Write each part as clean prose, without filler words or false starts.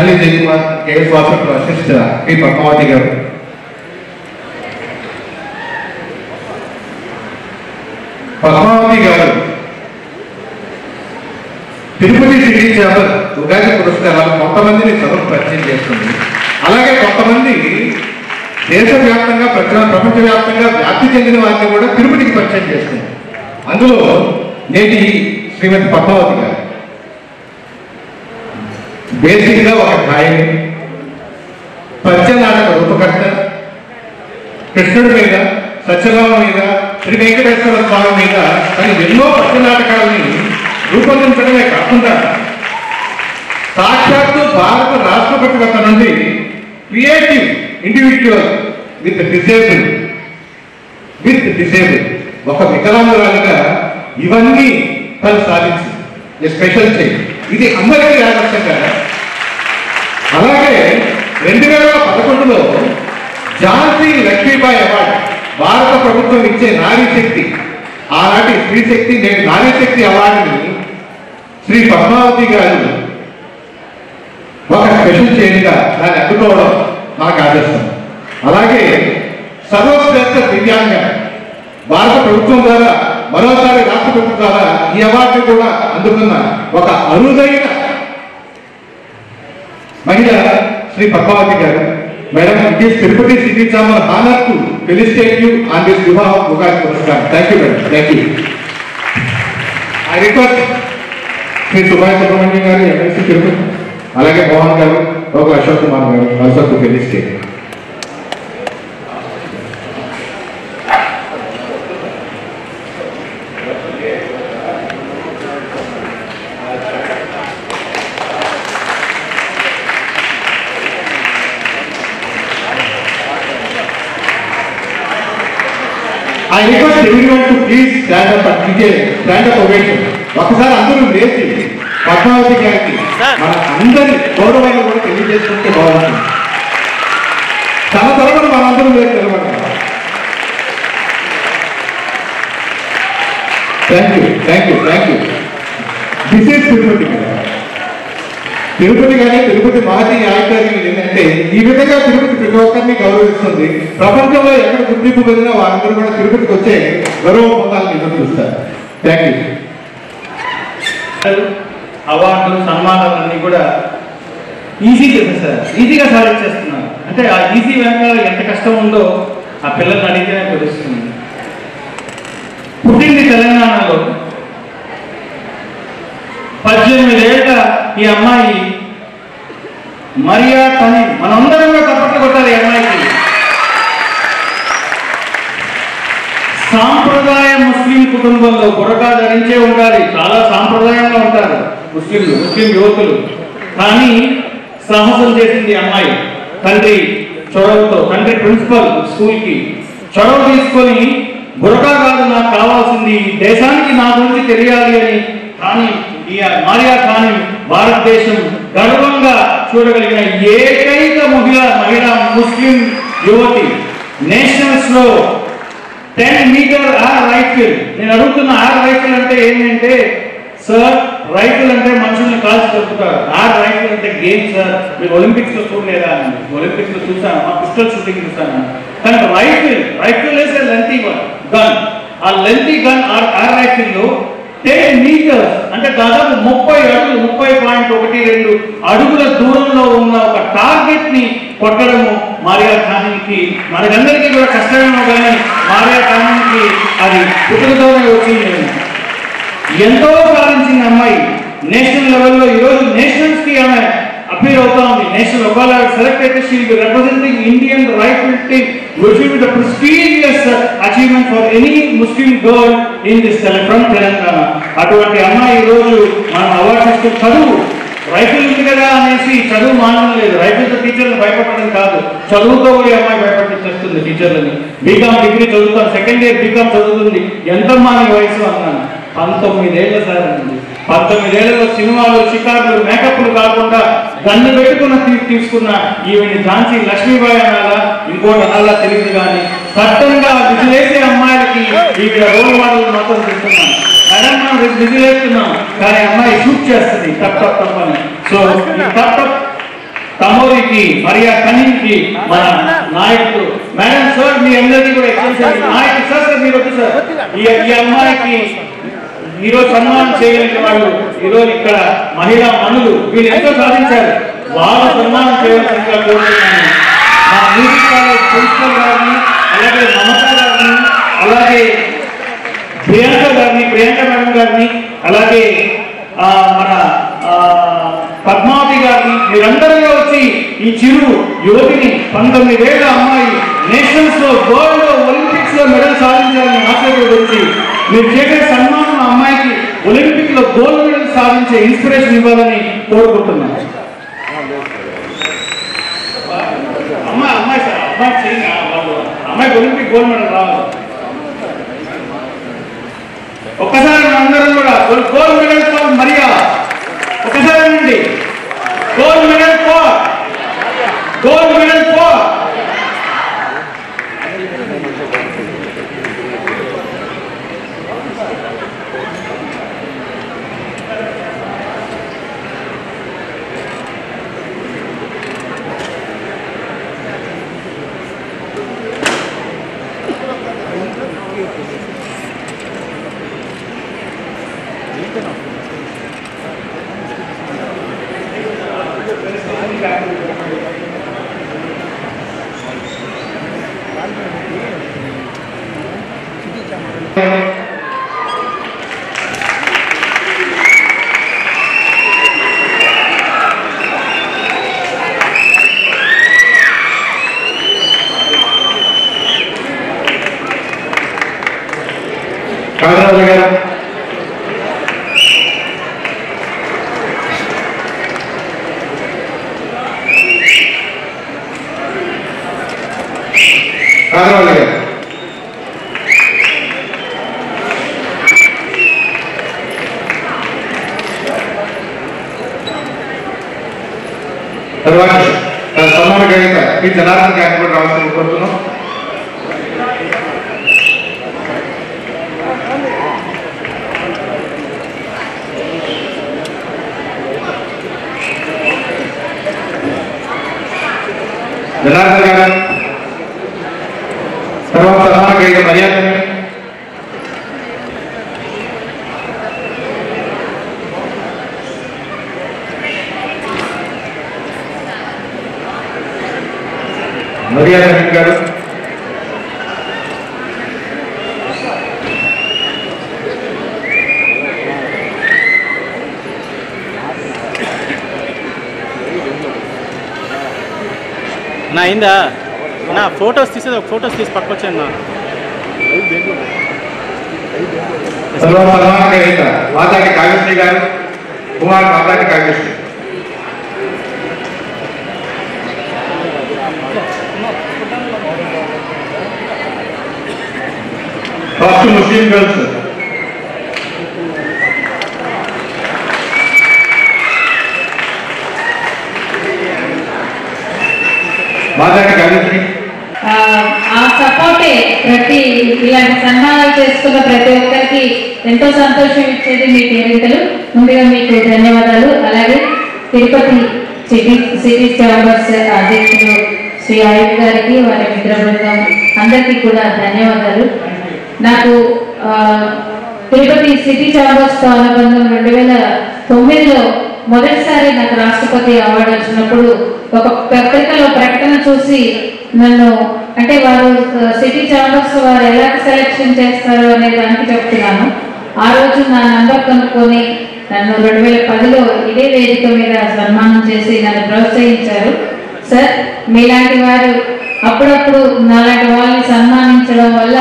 తల్లి Jayakumar KS hospital assist P Padmavathi గారు, పద్మావతి గారు తిరుపతి సిటీ ఛాంబర్ ఉగాది పురస్కారాలు కొంతమందిని చదువు పరిచయం చేస్తుంది. అలాగే కొంతమంది దేశవ్యాప్తంగా ప్రపంచవ్యాప్తంగా వ్యాప్తి చెందిన వారిని కూడా తిరుపతికి పరిచయం చేస్తుంది. అందులో నేటి శ్రీమతి పద్మావతి గారు బేసిక్గా ఒక గాయని, పద్య నాటక రూపకర్త, కృష్ణుడి మీద, సత్యభామ మీద, శ్రీ వెంకటేశ్వర స్వామి మీద తను ఎన్నో పద్య నాటకాలని రూపొందించడమే కాకుండా సాక్షాత్తు భారత రాష్ట్రపతి వద్ద నుండి క్రియేటివ్ ఇండివిజువల్ విత్ డిసేబుల్ ఒక వికలాంగురాలుగా ఇవన్నీ తను సాధించింది. స్పెషల్ చేయి ఇది అందరికీ ఆదర్శం కదా. అలాగే 2011లో ఝాన్సీ లక్ష్మీబాయి అవార్డు భారత ప్రభుత్వం ఇచ్చే నారీ శక్తి, ఆనాటి స్త్రీ శక్తి నేడు నారీ శక్తి అవార్డుని శ్రీ పద్మావతి గారు ఒక స్పెషల్ చైర్గా దాన్ని అందుకోవడం నాకు ఆదర్శం. అలాగే సర్వశ్రేష్ఠ దివ్యాంగ భారత ప్రభుత్వం ద్వారా మరోసారి రాష్ట్రపతి ద్వారా ఈ అవార్డు కూడా అందుకున్న ఒక అరుదైన మహిళ శ్రీ పద్మావతి గారు. Madam, it is Tirupati city chamber honour to felicitate you on this వివాహ ఉగాది పురస్కారం. Thank you madam, thank you. I request Shri Subhash Subrahmanyam గారు, ఎమ్మెల్సీ తిరుపతి, అలాగే మోహన్ గారు, ఒక అశోక్ కుమార్ గారు also to felicitate. I request everyone to please stand up and give a stand-up ovation. ఒకసారి అందరూ లేచి పద్మావతి గారికి మన అందరి గౌరవాన్ని కూడా తెలియజేసుకుంటే బాగుంటుంది. తన తరపున మనందరూ లేచి నిలబడాలి. Thank you, thank you, thank you. This is Tirupati కదా. తిరుపతి కానీ తిరుపతి మహతి ఆయుధాన్ని ఏంటంటే ఈ విధంగా తిరుపతి ప్రతి ఒక్కరిని గౌరవిస్తుంది. ప్రపంచంలో ఎక్కడ గుర్తింపు పొందినా వారందరూ కూడా తిరుపతికి వచ్చే గౌరవం పొందాలని ఎదురు చూస్తారు. Thank you. అవార్డులు సన్మానాలన్నీ కూడా ఈజీగా సాధించేస్తున్నారు. అంటే ఆ ఈజీ వెనకాల ఎంత కష్టం ఉందో ఆ పిల్లల్ని అడిగితేనే తెలుస్తుంది. పుట్టింది తెలంగాణలో, 18 ఏళ్ళ ఈ అమ్మాయి మరియా తని, మనందరం కూడా తప్పట్లు కొట్టాలి. ఈ అమ్మాయికి సాంప్రదాయ ముస్లిం కుటుంబంలో బురకా ధరించే ఉండాలి. చాలా సాంప్రదాయంగా ఉంటారు ముస్లిం యువకులు. కానీ సాహసం చేసింది అమ్మాయి. తండ్రి చొరవతో, తండ్రి ప్రిన్సిపల్ స్కూల్కి చొరవ తీసుకొని బురకా కాదు నాకు కావాల్సింది, దేశానికి నా గురించి తెలియాలి అని. కానీ ఈ మారియా ఖాన్ భారతదేశం గర్వంగా చూడగలిగిన ఏకైక మహిళ ముస్లిం యువతి. నేషనల్స్ లో 10 మీటర్ ఆర్ రైఫిల్. నేను అడుగుతున్న ఆర్ రైఫిల్ అంటే ఏంటంటే, సార్ రైఫిల్ అంటే మనుషుల్ని కాల్చి చెప్తారు, ఆర్ రైఫిల్ అంటే గేమ్ సార్. మీరు ఒలింపిక్స్ లో చూడలేదా? ఒలింపిక్స్ లో చూసాను, మా పిస్టల్ షూటింగ్ చూసాను. కానీ రైఫిల్ వేసే లెంతీ గన్, ఆ లెంతీ గన్ ఆర్ రైఫిల్ లో 10 మీటర్స్ అంటే దాదాపు 30 అడుగులు, 30.12 అడుగుల దూరంలో ఉన్న ఒక టార్గెట్ ని కొట్టడము మారియా ఖాన్కి మనకందరికీ కూడా కష్టమేమో, కానీ మారియా ఖాన్కి అది పుట్టుకతోనే వచ్చింది. ఎంతో సాధించింది అమ్మాయి. నేషనల్ లెవెల్లో ఈరోజు నేషనల్స్ కి ఆమె అపీర్ అవుతా ఉంది. నేషనల్ ఒకవేళ సెలెక్ట్ అయితే she will be representing Indian rifle team, which will be the prestigious achievement for any Muslim girl in this from Telangana. అటువంటి అమ్మాయి ఈరోజు మనం అవార్డ్స్ ఇస్తూ, చదువు రైఫిల్ ఉంది కదా అనేసి చదువు మానడం లేదు. రైఫిల్తో టీచర్లు భయపడడం కాదు, చదువుతో ఈ అమ్మాయి భయపట్టించేస్తుంది టీచర్లని. బీకామ్ డిగ్రీ చదువుతాను, సెకండ్ ఇయర్ బీకామ్ చదువుతుంది. ఎంతమ్మా నీ వయసు అన్నాను. 19 ఏళ్ళ సార్ అండి. 19 ఏళ్లలో సినిమాలు, షికార్లు, మేకప్లు కాకుండా గన్ను పెట్టుకున్న తీసుకున్న ఈవిని ఝాన్సీ లక్ష్మీబాయి అనాలా, ఇంకోటి అనాలా తెలియదు. కానీ సట్టంగా విజిలేసే అమ్మాయిలకి ఈవిడ రోల్ మోడల్ మాత్రం చూస్తున్నాను. మేడం మనం విజిలేస్తున్నాం, కానీ అమ్మాయి షూట్ చేస్తుంది టప్ టప్ టప్ అని. సో టప్ టప్ కి మరియా కనీంకి మన నాయకుడు మేడం సార్ మీ అందరికీ కూడా ఎక్స్టెన్షన్ నాయకుడు సార్ మీరు వచ్చి సార్ ఈ అమ్మాయికి ఈరోజు సన్మానం చేయలేని వాళ్ళు ఈరోజు ఇక్కడ మహిళా మనులు వీళ్ళు ఎంతో సాధించారు. వాళ్ళు సన్మానం చేయవలసిందిగా కోరుతున్నాను. మా మ్యూజిక్ కాలేజ్ ప్రిన్సిపల్ గారిని, అలాగే మమతా గారిని, అలాగే ప్రియాంక మేడం గారిని, అలాగే మన పద్మావతి గారిని మీరందరూ వచ్చి ఈ చిరు యువతిని 19 ఏళ్ల అమ్మాయి నేషనల్స్ లో వరల్డ్ ఒలింపిక్స్ లో మెడల్ సాధించాలని ఆశతో వచ్చి మీరు చేసే సన్మానం ఆ అమ్మాయికి ఒలింపిక్ లో గోల్డ్ మెడల్ సాధించే ఇన్స్పిరేషన్ ఇవ్వాలని కోరుకుంటున్నాను. అమ్మాయికి ఒలింపిక్ గోల్డ్ మెడల్ రావాలి. ఒక్కసారి అందరం కూడా గోల్డ్ మెడల్ ఫర్ మరియా, ఒకసారి అండి గోల్డ్ మెడల్ ఫర్ కాదరాజు గారు, తర్వాత సన్మాన గ్రహీత పి జనార్దన్ గారిని కూడా రావాల్సిన కోరుతున్నాం. జనార్దన్ గారు, తర్వాత సన్మాన గ్రహీత మర్యాద గారు, నా అయిందా నా ఫొటోస్ తీసేది ఒక ఫొటోస్ తీసి పక్కొచ్చాను నా వాతాటి కావ్యశ్రీ గారు, Kumar Vathati Kavyasri. First Muslim girls Vathati Kavyasri. ఆ సపోర్టే ప్రతి ఇలాంటి సన్మానాలు చేసుకున్న ప్రతి ఒక్కరికి ఎంతో సంతోషం ఇచ్చేది మీ పేరెంతలు. ముందుగా మీకు ధన్యవాదాలు. అలాగే తిరుపతి సిటీ ఛాంబర్స్ అధ్యక్షులు శ్రీ ఆయుష్ గారికి, వారి మిత్ర బృందం అందరికీ కూడా ధన్యవాదాలు. నాకు తిరుపతి సిటీ ఛాంబర్స్ తో అనుబంధం 2009లో మొదటిసారి నాకు రాష్ట్రపతి అవార్డు వచ్చినప్పుడు ఒక పత్రికలో ప్రకటన చూసి నన్ను, అంటే వారు సిటీ ఛాంబర్స్ వారు ఎలా సెలెక్షన్ చేస్తారు అనే దానికి చెప్తున్నాను. ఆ రోజు నా నంబర్ కనుక్కొని నన్ను 2010లో ఇదే వేదిక మీద సన్మానం చేసి నన్ను ప్రోత్సహించారు. సార్, మీలాంటి వారు అప్పుడప్పుడు నాలాంటి వాళ్ళని సన్మానించడం వల్ల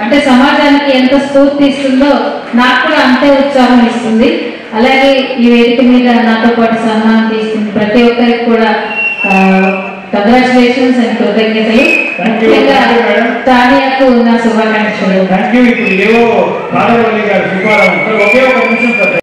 అంటే సమాజానికి ఎంత స్ఫూర్తి ఇస్తుందో నాకు కూడా అంతే ఉత్సాహం ఇస్తుంది. అలాగే ఈ వేదిక మీద నాతో పాటు సన్మానం తీసుకుని ప్రతి ఒక్కరికి కూడా కంగ్రాచులేషన్స్ అండ్ కృతజ్ఞతలు. తానియాకు నా శుభాకాంక్షలు. ఇప్పుడు ఏవో ఒకే ఒక నిమిషం